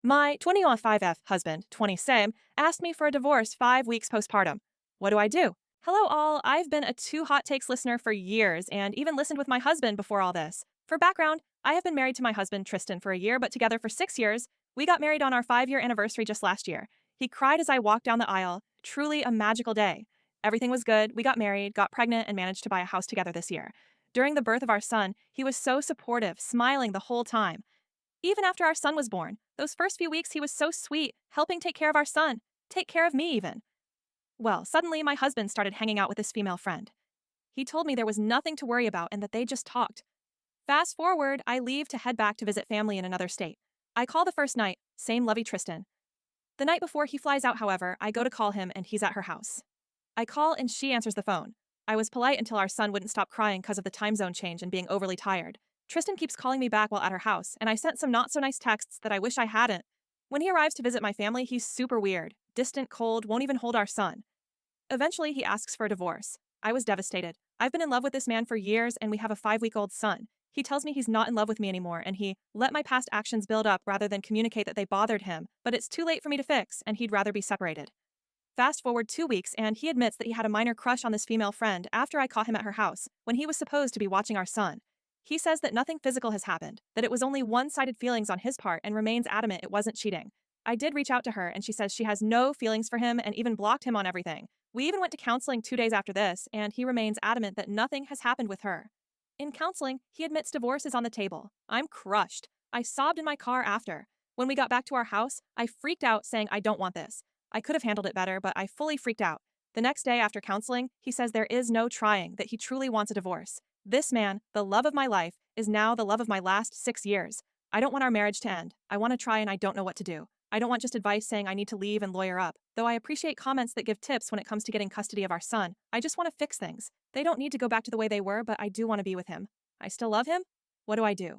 My 25F husband, 20 same, asked me for a divorce 5 weeks postpartum. What do I do? Hello, all. I've been a Two Hot Takes listener for years and even listened with my husband before all this. For background, I have been married to my husband, Tristan, for a year, but together for 6 years. We got married on our 5 year anniversary just last year. He cried as I walked down the aisle. Truly a magical day. Everything was good. We got married, got pregnant, and managed to buy a house together this year. During the birth of our son, he was so supportive, smiling the whole time. Even after our son was born, those first few weeks he was so sweet, helping take care of our son, take care of me even. Well, suddenly my husband started hanging out with this female friend. He told me there was nothing to worry about and that they just talked. Fast forward, I leave to head back to visit family in another state. I call the first night, same lovey Tristan. The night before he flies out, however, I go to call him and he's at her house. I call and she answers the phone. I was polite until our son wouldn't stop crying because of the time zone change and being overly tired. Tristan keeps calling me back while at her house, and I sent some not so nice texts that I wish I hadn't. When he arrives to visit my family, he's super weird, distant, cold, won't even hold our son. Eventually, he asks for a divorce. I was devastated. I've been in love with this man for years, and we have a 5 week old son. He tells me he's not in love with me anymore, and he let my past actions build up rather than communicate that they bothered him, but it's too late for me to fix, and he'd rather be separated. Fast forward 2 weeks, and he admits that he had a minor crush on this female friend after I caught him at her house, when he was supposed to be watching our son. He says that nothing physical has happened, that it was only one sided feelings on his part, and remains adamant it wasn't cheating. I did reach out to her, and she says she has no feelings for him and even blocked him on everything. We even went to counseling 2 days after this, and he remains adamant that nothing has happened with her. In counseling, he admits divorce is on the table. I'm crushed. I sobbed in my car after. When we got back to our house, I freaked out saying I don't want this. I could have handled it better, but I fully freaked out. The next day after counseling, he says there is no trying, that he truly wants a divorce. This man, the love of my life, is now the love of my last 6 years. I don't want our marriage to end. I want to try and I don't know what to do. I don't want just advice saying I need to leave and lawyer up. Though I appreciate comments that give tips when it comes to getting custody of our son, I just want to fix things. They don't need to go back to the way they were, but I do want to be with him. I still love him? What do I do?